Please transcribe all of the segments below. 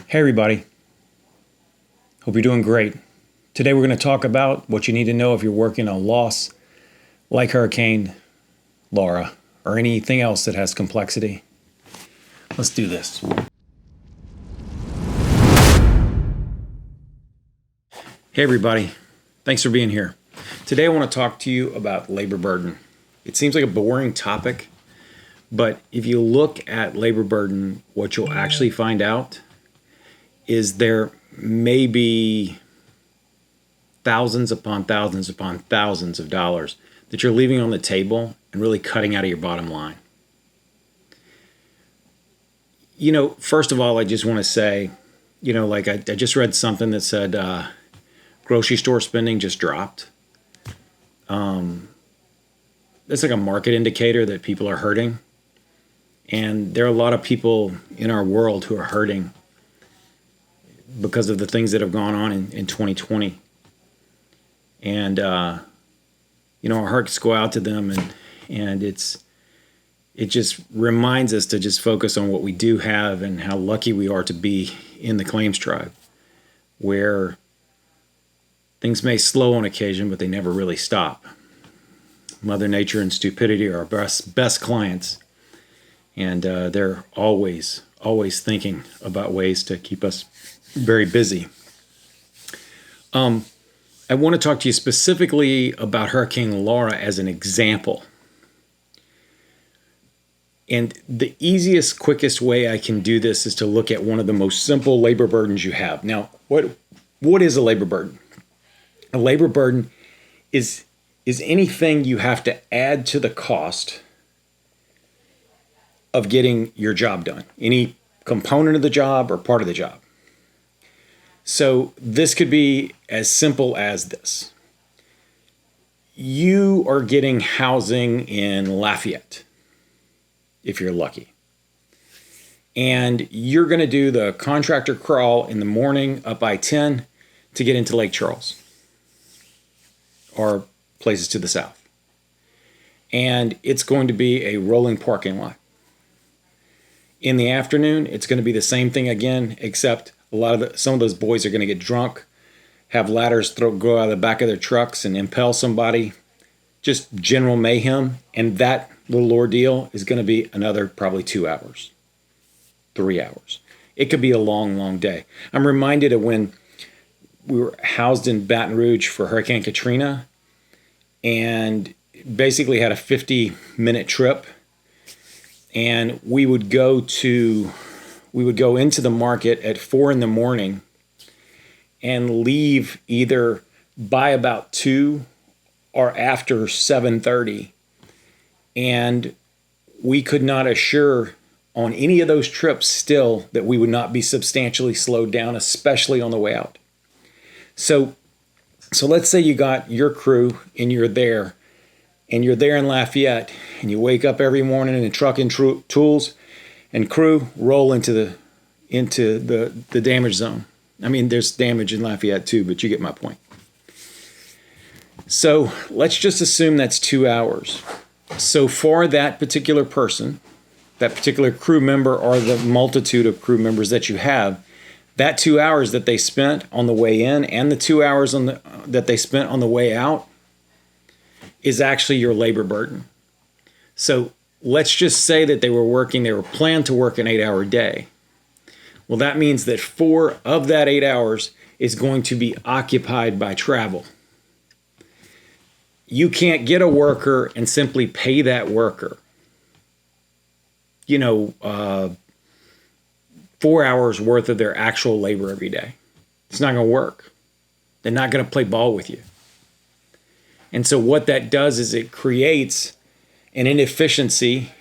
Hey everybody, hope you're doing great. Today we're going to talk about what you need to know if you're working on loss like Hurricane Laura or anything else that has complexity. Let's do this. Hey everybody, thanks for being here. Today I want to talk to you about labor burden. It seems like a boring topic, but if you look at labor burden, what you'll actually find out is there may be thousands upon thousands upon thousands of dollars that you're leaving on the table and really cutting out of your bottom line. First of all, I just want to say, I just read something that said grocery store spending just dropped. That's like a market indicator that people are hurting. And there are a lot of people in our world who are hurting because of the things that have gone on in 2020. And, our hearts go out to them, and it just reminds us to just focus on what we do have and how lucky we are to be in the claims tribe, where things may slow on occasion, but they never really stop. Mother Nature and stupidity are our best clients, and they're always thinking about ways to keep us very busy. I want to talk to you specifically about Hurricane Laura as an example. And the easiest, quickest way I can do this is to look at one of the most simple labor burdens you have. Now, what is a labor burden? A labor burden is anything you have to add to the cost of getting your job done. Any component of the job or part of the job. So this could be as simple as this. You are getting housing in Lafayette, if you're lucky. And you're going to do the contractor crawl in the morning up I-10 to get into Lake Charles or places to the south. And it's going to be a rolling parking lot. In the afternoon, it's going to be the same thing again, except some of those boys are going to get drunk, have ladders go out of the back of their trucks and impel somebody. Just general mayhem. And that little ordeal is going to be another probably 2 hours, 3 hours. It could be a long, long day. I'm reminded of when we were housed in Baton Rouge for Hurricane Katrina and basically had a 50-minute trip. And we would go into the market at 4 a.m. and leave either by about 2 or after 7:30. And we could not assure on any of those trips still that we would not be substantially slowed down, especially on the way out. So let's say you got your crew and you're there in Lafayette, and you wake up every morning and truck and tools and crew roll into the damage zone. I mean, there's damage in Lafayette too, but you get my point. So let's just assume that's 2 hours. So for that particular person, that particular crew member, or the multitude of crew members that you have, that 2 hours that they spent on the way in and the 2 hours that they spent on the way out is actually your labor burden. So let's just say that they were planned to work an 8-hour day. Well, that means that 4 of that 8 hours is going to be occupied by travel. You can't get a worker and simply pay that worker, 4 hours worth of their actual labor every day. It's not going to work. They're not going to play ball with you. And so what that does is it creates an inefficiency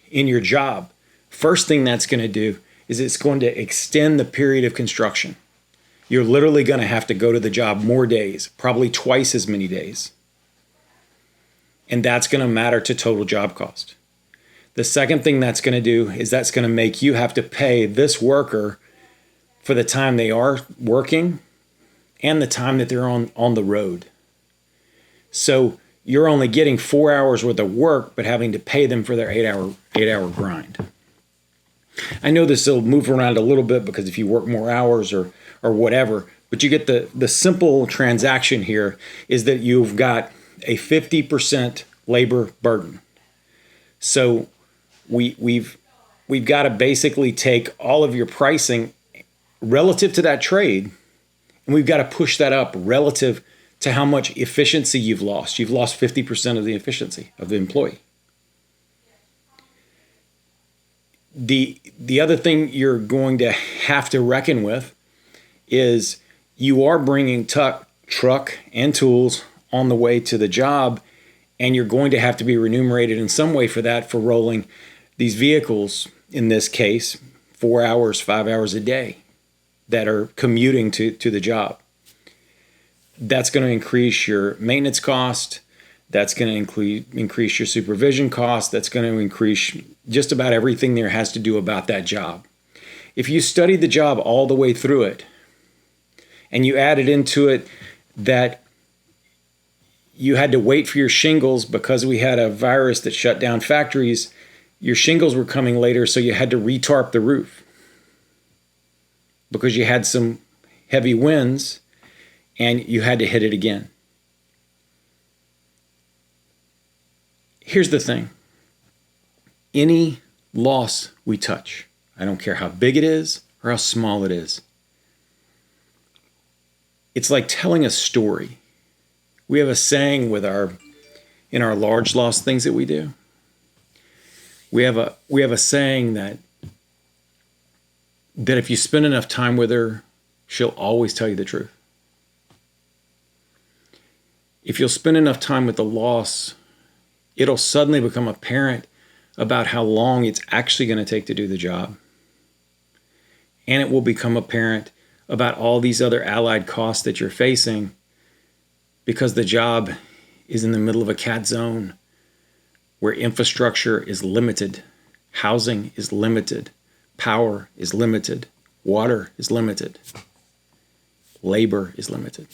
in your job. First thing that's going to do is it's going to extend the period of construction. You're literally going to have to go to the job more days, probably twice as many days. And that's going to matter to total job cost. The second thing that's going to do is that's going to make you have to pay this worker for the time they are working and the time that they're on the road. So you're only getting 4 hours worth of work, but having to pay them for their 8 hour grind. I know this will move around a little bit because if you work more hours or whatever, but you get the simple transaction here is that you've got a 50% labor burden. So we've got to basically take all of your pricing relative to that trade, and we've got to push that up relative to how much efficiency you've lost. You've lost 50% of the efficiency of the employee. The other thing you're going to have to reckon with is you are bringing truck and tools on the way to the job, and you're going to have to be remunerated in some way for that, for rolling these vehicles, in this case, 4 hours, 5 hours a day that are commuting to the job. That's going to increase your maintenance cost. That's going to increase your supervision cost. That's going to increase just about everything there has to do about that job. If you studied the job all the way through it, and you added into it that you had to wait for your shingles because we had a virus that shut down factories, your shingles were coming later, so you had to retarp the roof because you had some heavy winds and you had to hit it again. Here's the thing. Any loss we touch, I don't care how big it is or how small it is, it's like telling a story. We have a saying in our large loss things that we do. We have a saying that if you spend enough time with her, she'll always tell you the truth. If you'll spend enough time with the loss, it'll suddenly become apparent about how long it's actually going to take to do the job. And it will become apparent about all these other allied costs that you're facing because the job is in the middle of a cat zone where infrastructure is limited, housing is limited, power is limited, water is limited, labor is limited.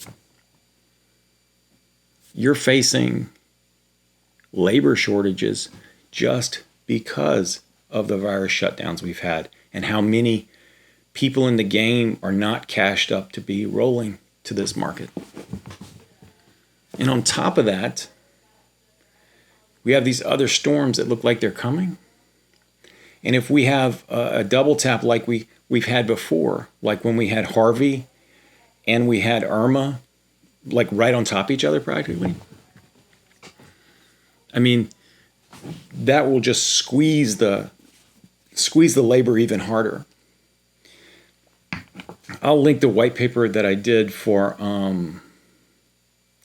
You're facing labor shortages just because of the virus shutdowns we've had and how many people in the game are not cashed up to be rolling to this market. And on top of that, we have these other storms that look like they're coming. And if we have a double tap like we've had before, like when we had Harvey and we had Irma, like right on top of each other practically, I mean, that will just squeeze the labor even harder. I'll link the white paper that I did for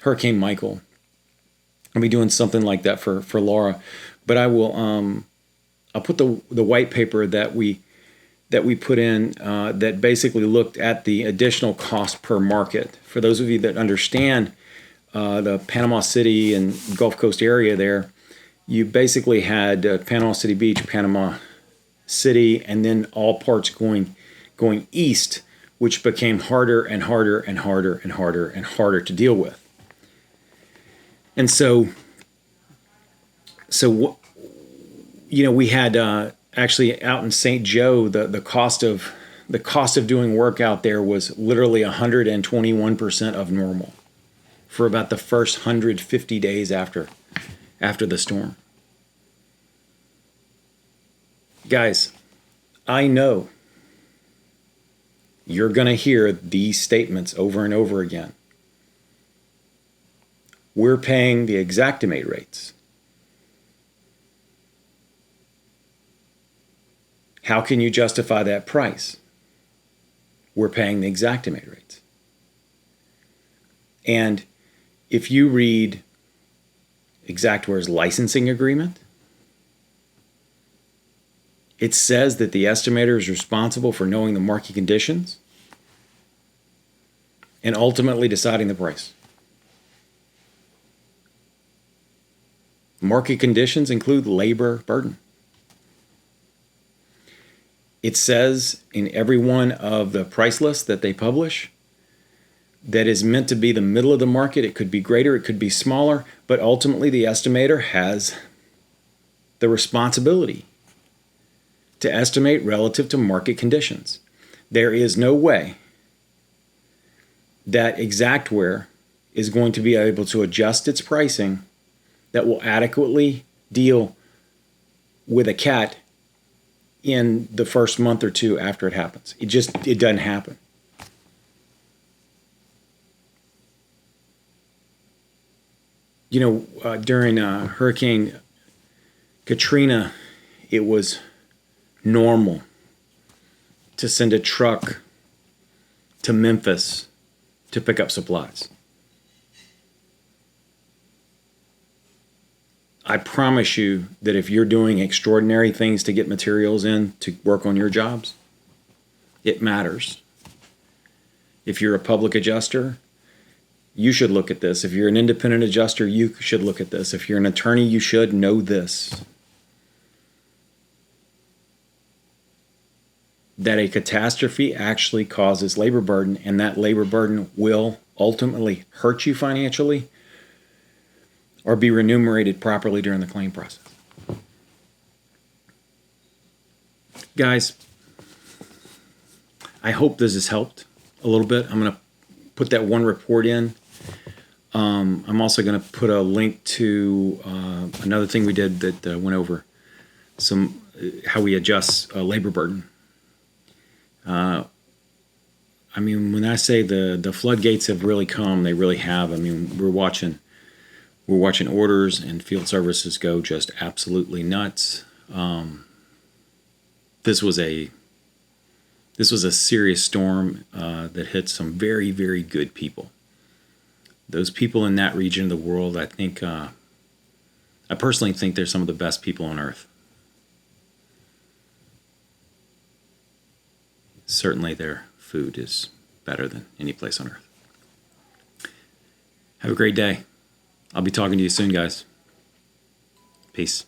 Hurricane Michael. I'll be doing something like that for Laura, but I will I'll put the white paper that we put in that basically looked at the additional cost per market. For those of you that understand the Panama City and Gulf Coast area there, you basically had Panama City Beach, Panama City, and then all parts going east, which became harder and harder and harder and harder and harder to deal with. And so we had actually out in St. Joe, the cost of doing work out there was literally 121% of normal for about the first 150 days after the storm. Guys, I know you're going to hear these statements over and over again. We're paying the Xactimate rates. How can you justify that price? We're paying the Xactimate rates. And if you read Xactware's licensing agreement, it says that the estimator is responsible for knowing the market conditions and ultimately deciding the price. Market conditions include labor burden. It says in every one of the price lists that they publish that is meant to be the middle of the market. It could be greater, it could be smaller, but ultimately the estimator has the responsibility to estimate relative to market conditions. There is no way that Exactware is going to be able to adjust its pricing that will adequately deal with a cat in the first month or two after it happens. It doesn't happen. During Hurricane Katrina, it was normal to send a truck to Memphis to pick up supplies. I promise you that if you're doing extraordinary things to get materials in to work on your jobs, it matters. If you're a public adjuster, you should look at this. If you're an independent adjuster, you should look at this. If you're an attorney, you should know this. That a catastrophe actually causes labor burden, and that labor burden will ultimately hurt you financially or be remunerated properly during the claim process. Guys, I hope this has helped a little bit. I'm going to put that one report in. I'm also going to put a link to another thing we did that went over how we adjust labor burden. When I say the floodgates have really come, they really have. We're watching orders and field services go just absolutely nuts. This was a serious storm that hit some very, very good people. Those people in that region of the world, I personally think they're some of the best people on earth. Certainly their food is better than any place on earth. Have a great day. I'll be talking to you soon, guys. Peace.